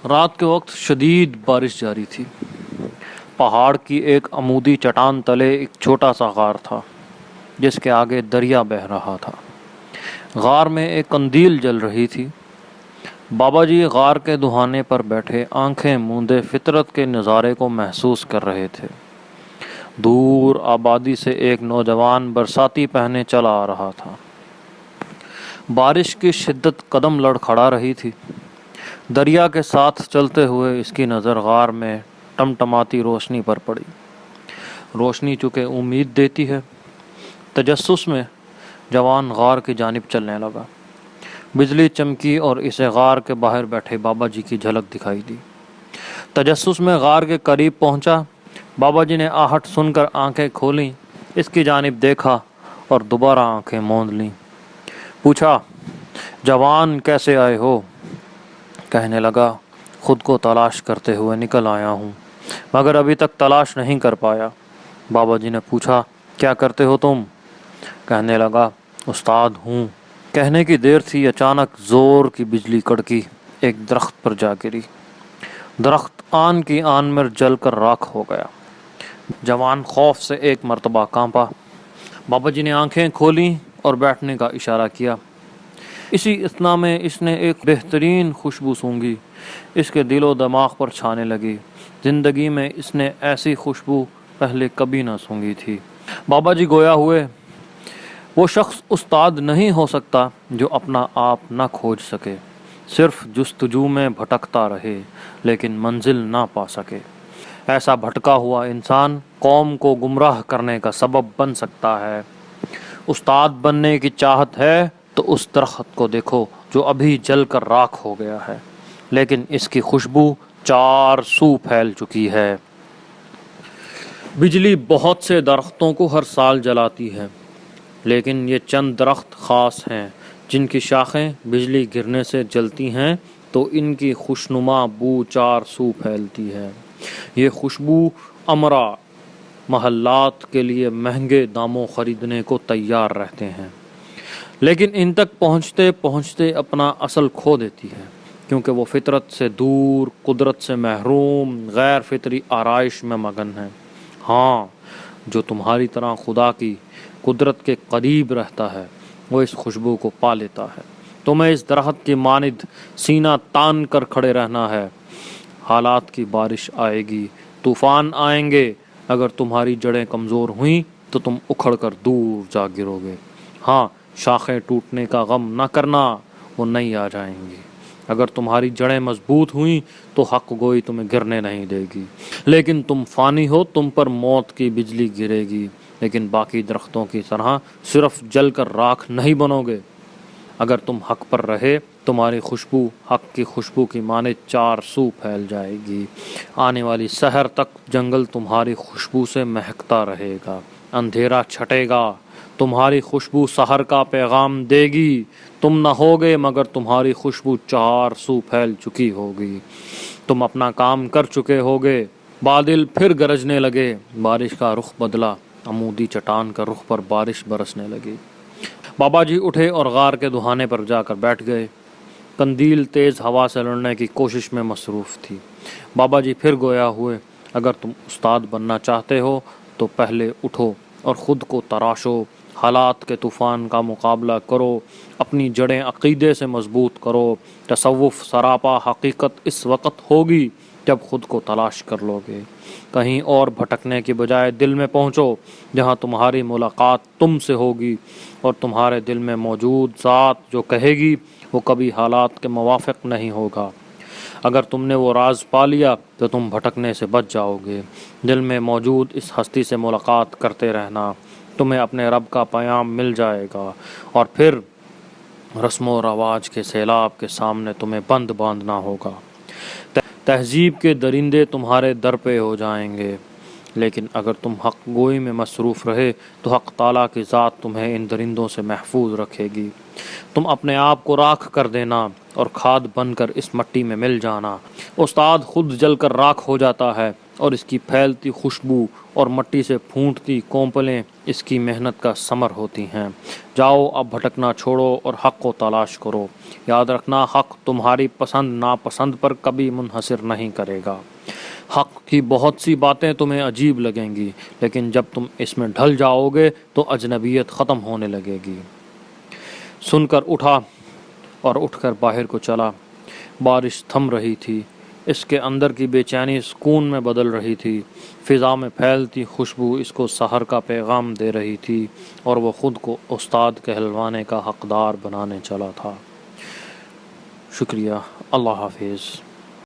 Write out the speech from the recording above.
رات کے وقت شدید بارش جاری تھی۔ پہاڑ کی ایک عمودی چٹان تلے ایک چھوٹا سا غار تھا جس کے آگے دریا بہہ رہا تھا۔ غار میں ایک قندیل جل رہی تھی۔ بابا جی غار کے دہانے پر بیٹھے آنکھیں موندے فطرت کے نظارے کو محسوس کر رہے تھے۔ دور آبادی سے ایک نوجوان برساتی پہنے چلا آ رہا تھا۔ بارش کی شدت قدم لڑکھڑا رہی تھی۔ دریا کے ساتھ چلتے ہوئے اس کی نظر غار میں ٹمٹماتی روشنی پر پڑی۔ روشنی چونکہ امید دیتی ہے، تجسس میں جوان غار کی جانب چلنے لگا۔ بجلی چمکی اور اسے غار کے باہر بیٹھے بابا جی کی جھلک دکھائی دی۔ تجسس میں غار کے قریب پہنچا۔ بابا جی نے آہٹ سن کر آنکھیں کھولیں، اس کی جانب دیکھا اور دوبارہ آنکھیں موند لیں۔ پوچھا، جوان کیسے آئے ہو؟ کہنے لگا، خود کو تلاش کرتے ہوئے نکل آیا ہوں، مگر ابھی تک تلاش نہیں کر پایا۔ بابا جی نے پوچھا، کیا کرتے ہو تم؟ کہنے لگا، استاد ہوں۔ کہنے کی دیر تھی، اچانک زور کی بجلی کڑکی، ایک درخت پر جا گری۔ درخت آن کی آن میں جل کر راکھ ہو گیا۔ جوان خوف سے ایک مرتبہ کانپا۔ بابا جی نے آنکھیں کھولیں اور بیٹھنے کا اشارہ کیا۔ اسی اثنا میں اس نے ایک بہترین خوشبو سونگھی، اس کے دل و دماغ پر چھانے لگی۔ زندگی میں اس نے ایسی خوشبو پہلے کبھی نہ سونگھی تھی۔ بابا جی گویا ہوئے، وہ شخص استاد نہیں ہو سکتا جو اپنا آپ نہ کھوج سکے، صرف جستجو میں بھٹکتا رہے لیکن منزل نہ پا سکے۔ ایسا بھٹکا ہوا انسان قوم کو گمراہ کرنے کا سبب بن سکتا ہے۔ استاد بننے کی چاہت ہے تو اس درخت کو دیکھو جو ابھی جل کر راکھ ہو گیا ہے، لیکن اس کی خوشبو چار سو پھیل چکی ہے۔ بجلی بہت سے درختوں کو ہر سال جلاتی ہے، لیکن یہ چند درخت خاص ہیں جن کی شاخیں بجلی گرنے سے جلتی ہیں تو ان کی خوشنما بو چار سو پھیلتی ہے۔ یہ خوشبو امرا محلات کے لیے مہنگے داموں خریدنے کو تیار رہتے ہیں، لیکن ان تک پہنچتے پہنچتے اپنا اصل کھو دیتی ہے، کیونکہ وہ فطرت سے دور، قدرت سے محروم، غیر فطری آرائش میں مگن ہے۔ ہاں، جو تمہاری طرح خدا کی قدرت کے قریب رہتا ہے وہ اس خوشبو کو پا لیتا ہے۔ تمہیں اس درخت کی مانند سینہ تان کر کھڑے رہنا ہے۔ حالات کی بارش آئے گی، طوفان آئیں گے، اگر تمہاری جڑیں کمزور ہوئیں تو تم اکھڑ کر دور جا گرو گے۔ ہاں، شاخیں ٹوٹنے کا غم نہ کرنا، وہ نہیں آ جائیں گی۔ اگر تمہاری جڑیں مضبوط ہوئیں تو حق گوئی تمہیں گرنے نہیں دے گی، لیکن تم فانی ہو، تم پر موت کی بجلی گرے گی، لیکن باقی درختوں کی طرح صرف جل کر راکھ نہیں بنو گے۔ اگر تم حق پر رہے، تمہاری خوشبو حق کی خوشبو کی مانند چار سو پھیل جائے گی۔ آنے والی سحر تک جنگل تمہاری خوشبو سے مہکتا رہے گا۔ اندھیرا چھٹے گا، تمہاری خوشبو سحر کا پیغام دے گی۔ تم نہ ہوگے مگر تمہاری خوشبو چار سو پھیل چکی ہوگی۔ تم اپنا کام کر چکے ہوگے۔ بادل پھر گرجنے لگے، بارش کا رخ بدلا، عمودی چٹان کا رخ پر بارش برسنے لگی۔ بابا جی اٹھے اور غار کے دہانے پر جا کر بیٹھ گئے۔ قندیل تیز ہوا سے لڑنے کی کوشش میں مصروف تھی۔ بابا جی پھر گویا ہوئے، اگر تم استاد بننا چاہتے ہو تو پہلے اٹھو اور خود کو تراشو، حالات کے طوفان کا مقابلہ کرو، اپنی جڑیں عقیدے سے مضبوط کرو۔ تصوف سراپا حقیقت اس وقت ہوگی جب خود کو تلاش کر لو گے۔ کہیں اور بھٹکنے کی بجائے دل میں پہنچو، جہاں تمہاری ملاقات تم سے ہوگی، اور تمہارے دل میں موجود ذات جو کہے گی وہ کبھی حالات کے موافق نہیں ہوگا۔ اگر تم نے وہ راز پا لیا تو تم بھٹکنے سے بچ جاؤ گے۔ دل میں موجود اس ہستی سے ملاقات کرتے رہنا، تمہیں اپنے رب کا پیام مل جائے گا، اور پھر رسم و رواج کے سیلاب کے سامنے تمہیں بند باندھنا ہوگا۔ تہذیب کے درندے تمہارے در پہ ہو جائیں گے، لیکن اگر تم حق گوئی میں مصروف رہے تو حق تعالیٰ کی ذات تمہیں ان درندوں سے محفوظ رکھے گی۔ تم اپنے آپ کو راکھ کر دینا اور کھاد بن کر اس مٹی میں مل جانا۔ استاد خود جل کر راکھ ہو جاتا ہے اور اس کی پھیلتی خوشبو اور مٹی سے پھونٹتی کونپلیں اس کی محنت کا ثمر ہوتی ہیں۔ جاؤ اب بھٹکنا چھوڑو اور حق کو تلاش کرو۔ یاد رکھنا حق تمہاری پسند ناپسند پر کبھی منحصر نہیں کرے گا۔ حق کی بہت سی باتیں تمہیں عجیب لگیں گی، لیکن جب تم اس میں ڈھل جاؤ گے تو اجنبیت ختم ہونے لگے گی۔ سن کر اٹھا اور اٹھ کر باہر کو چلا۔ بارش تھم رہی تھی، اس کے اندر کی بے چینی سکون میں بدل رہی تھی۔ فضا میں پھیلتی خوشبو اس کو سحر کا پیغام دے رہی تھی اور وہ خود کو استاد کہلوانے کا حقدار بنانے چلا تھا۔ شکریہ، اللہ حافظ۔